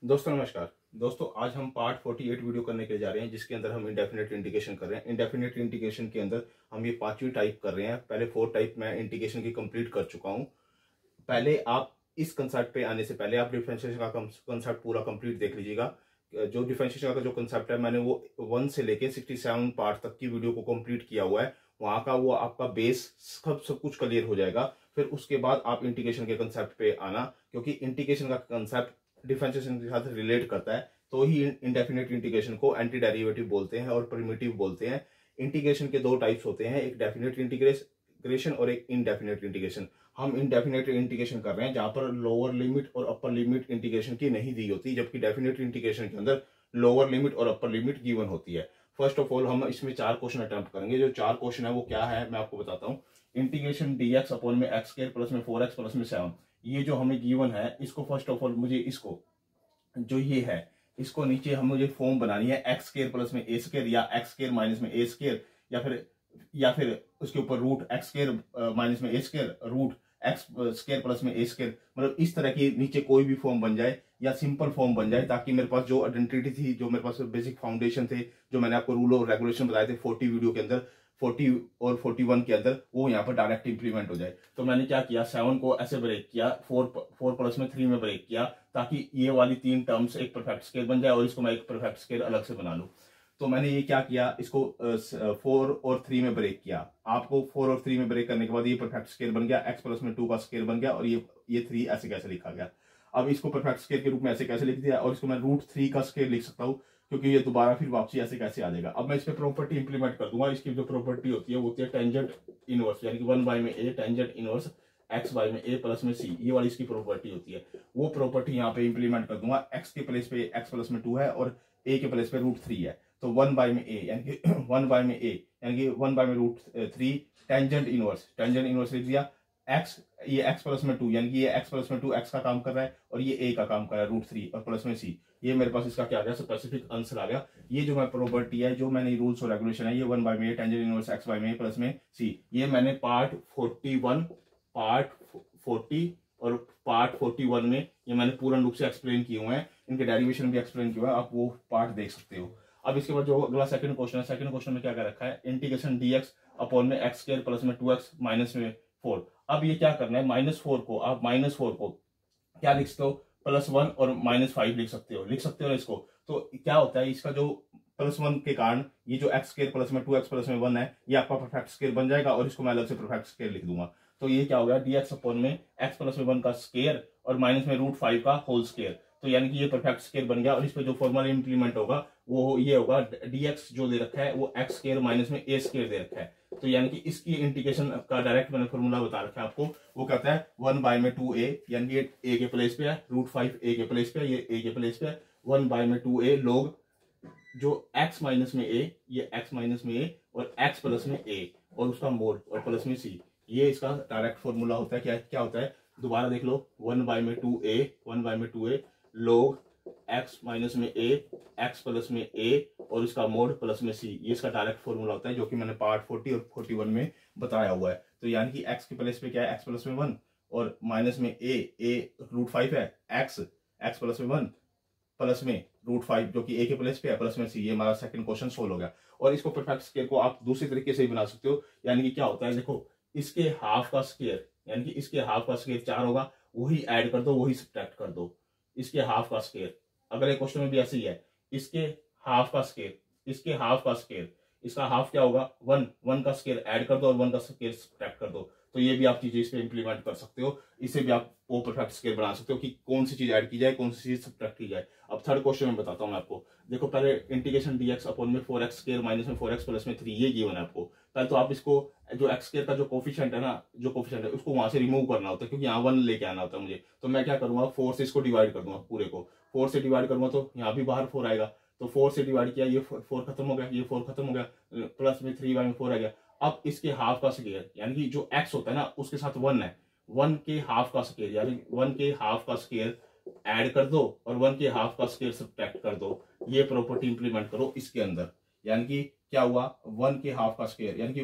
दोस्तों नमस्कार। दोस्तों आज हम पार्ट 48 वीडियो करने के लिए जा रहे हैं, जिसके अंदर हम इंडेफिनेट इंटीग्रेशन कर रहे हैं। इंडेफिनेट इंटीग्रेशन के अंदर हम ये पांचवी टाइप कर रहे हैं। पहले 4 टाइप मैं इंटीग्रेशन की कंप्लीट कर चुका हूं। पहले आप इस कंसेप्ट पे आने से पहले आप डिफरेंशिएशन का कंसेप्ट पूरा कंप्लीट देख लीजिएगा। जो डिफरेंशिएशन का जो कंसेप्ट है, मैंने वो 1 से लेके 67 पार्ट तक की वीडियो को कंप्लीट किया हुआ है। वहां का वो आपका बेस सब कुछ क्लियर हो जाएगा। फिर उसके बाद आप इंटीग्रेशन के कंसेप्ट पे आना, क्योंकि इंटीग्रेशन का कंसेप्ट डिफरेंशिएशन के साथ रिलेट करता है। तो ही इंडेफिनेट इंटीग्रेशन को एंटी डेरिवेटिव बोलते हैं और प्रिमिटिव बोलते हैं। इंटीग्रेशन के दो टाइप्स होते हैं, एक डेफिनेट इंटीग्रेशन और एक इनडेफिनेट इंटीग्रेशन। हम इनडेफिनेट इंटीग्रेशन कर रहे हैं जहां पर लोअर लिमिट और अपर लिमिट इंटीग्रेशन की नहीं दी होती, जबकि डेफिनेट इंटीग्रेशन के अंदर लोअर लिमिट और अपर लिमिट गिवन होती है। फर्स्ट ऑफ ऑल हम इसमें 4 क्वेश्चन अटेम्प्ट करेंगे। जो 4 क्वेश्चन है वो क्या है मैं आपको बताता हूँ। इंटीग्रेशन dx अपॉन में x स्क्वायर प्लस में 4x प्लस में 7, ये जो हमें गिवन है, इसको फर्स्ट ऑफ ऑल मुझे इसको जो ये है इसको नीचे हम मुझे फॉर्म बनानी है एक्स स्केयर प्लस में ए स्केयर या एक्स स्केयर माइनस में ए स्केयर, या फिर उसके ऊपर रूट एक्स स्केयर माइनस में a square root x square plus में ए स्केयर। मतलब इस तरह की नीचे कोई भी फॉर्म बन जाए या सिंपल फॉर्म बन जाए, ताकि मेरे पास जो आइडेंटिटी थी, जो मेरे पास बेसिक फाउंडेशन थे, जो मैंने आपको रूल और रेगुलेशन बताए थे 40 वीडियो के अंदर, 40 और 41 के अंदर, वो यहाँ पर डायरेक्ट इंप्लीमेंट हो जाए। तो मैंने क्या किया, 7 को ऐसे ब्रेक किया, 4 प्लस में 3 में ब्रेक किया, ताकि ये वाली 3 टर्म्स एक परफेक्ट स्केयर बन जाए और इसको मैं एक परफेक्ट स्केयर अलग से बना लूं। तो मैंने ये क्या किया, इसको 4 और 3 में ब्रेक किया। आपको 4 और 3 में ब्रेक करने के बाद ये परफेक्ट स्केयर बन गया, एक्स प्लस में 2 का स्केयर बन गया, और ये 3 ऐसे कैसे लिखा गया। अब इसको परफेक्ट स्केयर के रूप में ऐसे कैसे लिख दिया, और इसको मैं √3 का स्केयर लिख सकता हूँ, क्योंकि ये दोबारा फिर वापसी ऐसे कैसे आ जाएगा। अब मैं इस पे प्रॉपर्टी इंप्लीमेंट कर दूंगा। इसकी जो प्रॉपर्टी होती है वो होती है टेंजेंट इनवर्स, यानी कि 1 में ए टेंजेंट इनवर्स एक्स बाय में ए प्लस में सी, ये वाली इसकी प्रॉपर्टी होती है। वो प्रॉपर्टी यहाँ पे इंप्लीमेंट कर दूंगा। एक्स के प्लेस पे एक्स प्लस में 2 है और ए के प्लेस पे √3 है, तो 1 में ए यानी कि 1 में ए यानी कि 1 में √3 टेंजेंट इनवर्स लिख दिया। एक्स, ये एक्स प्लस में 2 यानी कि ये एक्स प्लस में 2 एक्स का काम कर रहा है, और ये ए का काम कर रहा है √3 और प्लस में सी। ये मेरे पास इसका क्या आ गया, स्पेसिफिक आंसर आ गया। ये जो मैं प्रॉपर्टी है, जो मैंने रूल्स और रेगुलेशन है, ये 1 में ए टेंजेंट इनवर्स एक्स बाय में प्लस में सी, ये मैंने पार्ट 41 पार्ट 40 और पार्ट 41 में ये मैंने पूर्ण रूप से एक्सप्लेन किए हुए हैं। इनके डेरिवेशन भी एक्सप्लेन किया हुआ है, आप वो पार्ट देख सकते हो। अब इसके बाद जो अगला सेकंड क्वेश्चन है, सेकंड क्वेश्चन में क्या कर रखा है, इंटीग्रेशन dx अपॉन में एक्स स्क्वायर प्लस में 2x माइनस में 4। अब ये क्या करना है, -4 को आप -4 को क्या लिख सकते हो, +1 और -5 लिख सकते हो ना इसको। तो क्या होता है, इसका जो +1 के कारण ये जो एक्स स्क्वायर प्लस में 2x प्लस में 1 है, ये आपका परफेक्ट स्क्वायर बन जाएगा, और इसको मैं अलग से परफेक्ट स्क्वायर लिख दूंगा। तो ये क्या हो गया, dx अपॉन में x प्लस में 1 का स्क्वायर और माइनस में √5 का होल स्क्वायर। तो यानी कि ये परफेक्ट स्क्वायर बन गया, और इस पे जो फॉर्मूला इंप्लीमेंट होगा वो ये होगा, dx जो दे रखा है वो x स्क्वायर माइनस में a स्क्वायर दे रखा है। तो यानी कि इसकी इंटीग्रेशन का डायरेक्ट मैंने फॉर्मूला बता रखा है आपको। वो कहता है 1 में 2a, यानी कि ये a के प्लेस पे है, √5 a के प्लेस पे है, ये a के प्लेस पे है, 1 में 2a लोग जो x माइनस में a, ये x माइनस में a और x प्लस में a और उसका मोड और प्लस में c, ये इसका डायरेक्ट फॉर्मूला होता है। क्या होता है, दोबारा देख लो, 1 में 2a लोग x माइनस में a x प्लस में a और इसका मोड प्लस में c, ये इसका डायरेक्ट फॉर्मूला होता है, जो कि मैंने पार्ट 40 और 41 में बताया हुआ है। तो यानी कि x के प्लेस पे क्या है, x प्लस में 1 और माइनस में a √5 है, x प्लस में 1 प्लस में √5 जो कि a के प्लेस पे है प्लस में c। ये हमारा सेकंड क्वेश्चन सोल्व हो गया। और इसको परफेक्ट स्क्वायर को आप दूसरी तरीके से भी बना सकते हो। यानी कि क्या होता है, देखो, इसके हाफ का स्क्वायर, यानी कि इसके हाफ का स्क्वायर 4 होगा, वही ऐड कर दो, वही सब्ट्रैक्ट कर दो। इसके हाफ का स्क्वायर, अगले क्वेश्चन में भी ऐसे ही है, इसके हाफ का स्क्वायर, इसका हाफ क्या होगा, 1 का स्क्वायर ऐड कर दो और 1 का स्क्वायर सब्ट्रैक्ट कर दो। तो ये भी आप चीजें इस पे इंप्लीमेंट कर सकते हो। इसे भी आप वो परफेक्ट स्क्वायर बना सकते हो कि कौन सी चीज ऐड की जाए, कौन सी चीज सब्ट्रैक्ट की जाए। अब थर्ड क्वेश्चन में बताता हूँ मैं आपको। देखो, पहले इंटीग्रेशन dx अपॉन में 4x स्क्वायर माइनस में 4x प्लस में 3, ये गिवन है आपको। पहले तो आप इसको जो x स्क्वायर का जो कोफिशिएंट है ना, उसको वहां से रिमूव करना होता है, क्योंकि यहाँ 1 लेके आना होता है मुझे। तो मैं क्या करूंगा, 4 से इसको डिवाइड कर दूंगा, पूरे को 4 से डिवाइड करूंगा, तो यहाँ भी बाहर 4 आएगा। तो 4 से डिवाइड किया, ये 4 खत्म हो गया, ये 4 खत्म हो गया, प्लस में 3/4 आ गया। अब इसके हाफ का स्क्वायर, यानी कि जो x होता है ना उसके साथ 1 है, 1 के हाफ का स्क्वायर, यानी 1 के हाफ का स्क्वायर ऐड कर दो और 1 के हाफ का स्क्वायर सब्ट्रैक्ट कर दो। ये प्रॉपर्टी इंप्लीमेंट करो इसके अंदर। यानी कि क्या हुआ, 1 के हाफ का स्क्वायर, यानी कि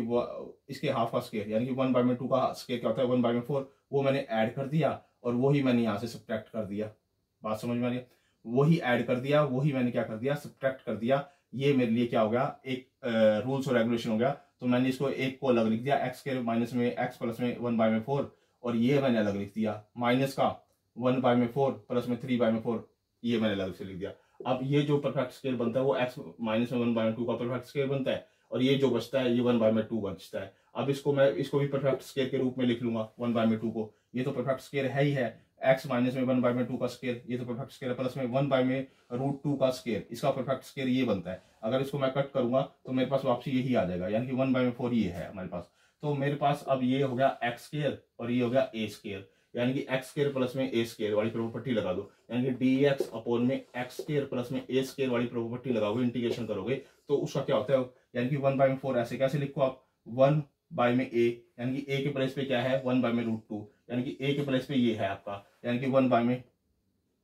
इसके हाफ का स्क्वायर, यानी कि 1 में 2 का स्क्वायर क्या होता है, 1 में 4, वो मैंने ऐड कर दिया और वही मैंने यहां से सब्ट्रैक्ट कर दिया। बात समझ में आ रही है। वही ऐड कर दिया, वही मैंने क्या कर दिया, सब्ट्रैक्ट कर दिया। ये मेरे लिए क्या हो गया, एक रूल्स और रेगुलेशन हो गया। तो मैंने इसको एक को अलग लिख दिया, एक्स के माइनस में एक्स प्लस में 1/4, और ये मैंने अलग लिख दिया माइनस का 1/4 प्लस में 3/4, ये मैंने अलग से लिख दिया। अब ये जो परफेक्ट स्केयर बनता है वो एक्स माइनस में 1/2 का परफेक्ट स्केयर बनता है, और ये जो बचता है ये 1/2 बचता है। अब इसको मैं इसको भी परफेक्ट स्केयर के रूप में लिख लूंगा 1/2 को, ये तो परफेक्ट स्केयर है ही है। एक्स माइनस में 1/2 का स्केयर, ये तो परफेक्ट स्केयर है, प्लस में 1/√2 का स्केयर, इसका परफेक्ट स्केयर ये बनता है। अगर इसको मैं कट करूंगा तो मेरे पास वापसी यही आ जाएगा, यानी कि 1/4 ये है हमारे पास। तो मेरे पास अब ये हो गया एक्स स्केयर और ये हो गया ए स्केयर, यानी कि एक्स स्केयर प्लस में ए स्केयर वाली प्रॉपर्टी लगा दो, यानी कि डी एक्स अपॉन में एक्स स्केयर प्लस में ए स्केयर वाली प्रॉपर्टी लगाओगे, इंटीग्रेशन करोगे तो उसका क्या होता है, यानी कि 1/4 ऐसे कैसे लिखो आप, 1 में ए, यानी कि ए के प्लेस पे क्या है 1/√2, यानी कि ए के प्लेस पे ये है आपका, यानी कि 1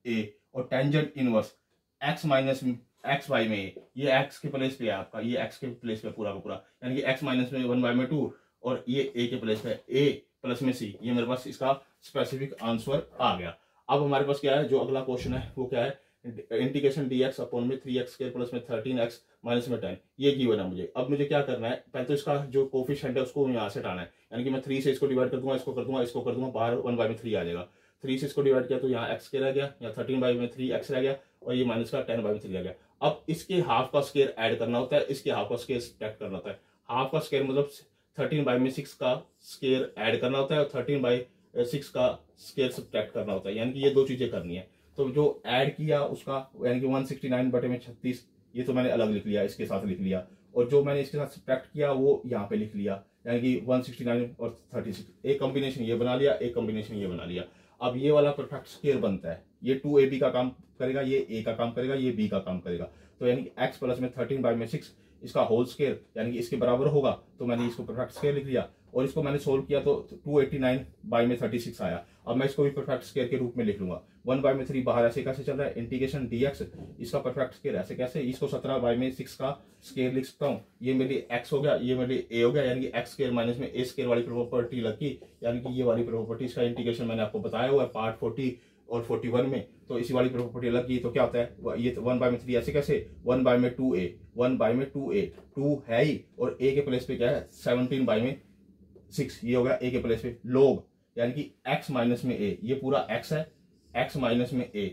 ए, और tangent inverse x minus x by में ए, ये एक्स के प्लेस पे है आपका, ये एक्स के प्लेस पे पूरा का पूरा, यानी कि एक्स माइनस में 1/2, और ये ए के प्लेस पे ए प्लस में सी, ये मेरे पास इसका स्पेसिफिक आंसर आ गया। अब हमारे पास क्या है, जो अगला क्वेश्चन है वो क्या है, इंटीग्रेशन dx अपॉन में 3x स्क्वायर प्लस में 13x माइनस में 10, ये गिवन है मुझे। अब मुझे क्या करना है, पहले तो इसका जो कोफिशिएंट है उसको यहाँ से हटाना है, यानी कि मैं 3 से इसको डिवाइड कर दूंगा, इसको कर दूंगा, इसको कर दूंगा, बाहर 1/3 आ जाएगा। 3 से इसको डिवाइड किया तो यहाँ x के रह गया, यहाँ 13/3x रह गया, और ये माइनस का 10/3 रह गया। अब इसके हाफ का स्क्वायर ऐड करना होता है, इसके हाफ का स्क्वायर सब्ट्रैक्ट करना होता है। हाफ का स्क्वायर मतलब 13/6 का स्क्वायर ऐड करना होता है, और 13/6 का स्क्वायर सब्ट्रैक्ट करना होता है, यानी कि ये दो चीजें करनी है। तो जो ऐड किया उसका, यानी कि 169/36, ये तो मैंने अलग लिख लिया, इसके साथ लिख लिया, और जो मैंने इसके साथ सब्ट्रैक्ट किया वो यहाँ पे लिख लिया, यानी कि 169 और 36, एक कॉम्बिनेशन ये बना लिया, एक कॉम्बिनेशन ये बना लिया। अब ये वाला परफेक्ट स्क्वायर बनता है, ये 2ab का काम करेगा, ये a का काम करेगा, ये b का काम करेगा। तो यानी कि x प्लस में 13/6 इसका होल स्क्वायर, यानी कि इसके बराबर होगा, तो मैंने इसको परफेक्ट स्क्वायर लिख लिया, और इसको मैंने सोल्व किया तो 289/36 आया। अब मैं इसको भी परफेक्ट स्क्वायर के रूप में लिख लूंगा। 1/3 बाहर ऐसे कैसे चल रहा है, इंटीग्रेशन dx, इसका परफेक्ट स्क्वायर ऐसे कैसे, इसको 17/6 का स्क्वायर लिख सकता हूँ, ये मेरी x हो गया, ये मेरी a हो गया, यानी कि x स्क्वायर माइनस में a स्क्वायर वाली प्रॉपर्टी लगी, यानी कि ये वाली प्रॉपर्टी, इसका इंटीग्रेशन मैंने आपको बताया हुआ है पार्ट 40 और 41 में। तो इसी वाली प्रॉपर्टी अलग की, तो क्या होता है, ये 1/3 ऐसे कैसे, 1/2a, 1/2a, 2 है ही, और a के प्लेस पे क्या है 17/6, ये होगा a के प्लेस पे लोग, यानी कि x माइनस में a, ये पूरा x है, x माइनस में a,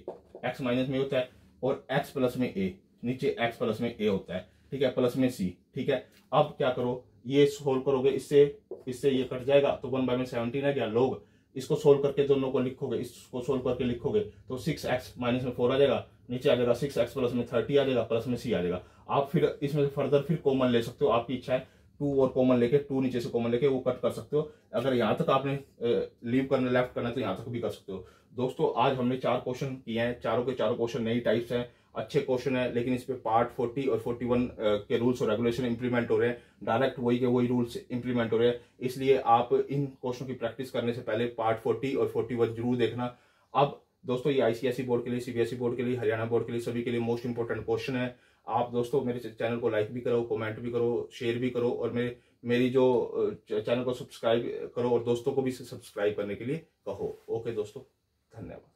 x माइनस में होता है, और x प्लस में a, नीचे x प्लस में a होता है, ठीक है, प्लस में c, ठीक है। अब क्या करो, ये सोल्व करोगे, इससे ये कट जाएगा, तो 1/17 है क्या लोग, इसको सोल्व करके दोनों को लिखोगे, इसको सोल्व करके लिखोगे तो 6x माइनस में 4 आ जाएगा, नीचे आ जाएगा 6x प्लस में 30 आ जाएगा, प्लस में c आ जाएगा। आप फिर इसमें फर्दर फिर कॉमन ले सकते हो, आपकी इच्छा है 2 और कॉमन लेके, 2 नीचे से कॉमन लेके वो कट कर सकते हो। अगर यहाँ तक आपने लीव करना, लेफ्ट करना है, तो यहाँ तक भी कर सकते हो। दोस्तों आज हमने 4 क्वेश्चन किए हैं, चारों के चारों क्वेश्चन नई टाइप्स हैं, अच्छे क्वेश्चन है, लेकिन इस पे पार्ट 40 और 41 के रूल्स और रेगुलेशन इंप्लीमेंट हो रहे हैं, डायरेक्ट वही के वही रूल्स इंप्लीमेंट हो रहे हैं, इसलिए आप इन क्वेश्चन की प्रैक्टिस करने से पहले पार्ट 40 और 41 जरूर देखना। अब दोस्तों ये आईसीएसई बोर्ड के लिए, सीबीएसई बोर्ड के लिए, हरियाणा बोर्ड के लिए, सभी के लिए मोस्ट इंपोर्टेंट क्वेश्चन है। आप दोस्तों मेरे चैनल को लाइक भी करो, कमेंट भी करो, शेयर भी करो, और मेरी जो चैनल को सब्सक्राइब करो, और दोस्तों को भी सब्सक्राइब करने के लिए कहो। ओके दोस्तों, धन्यवाद।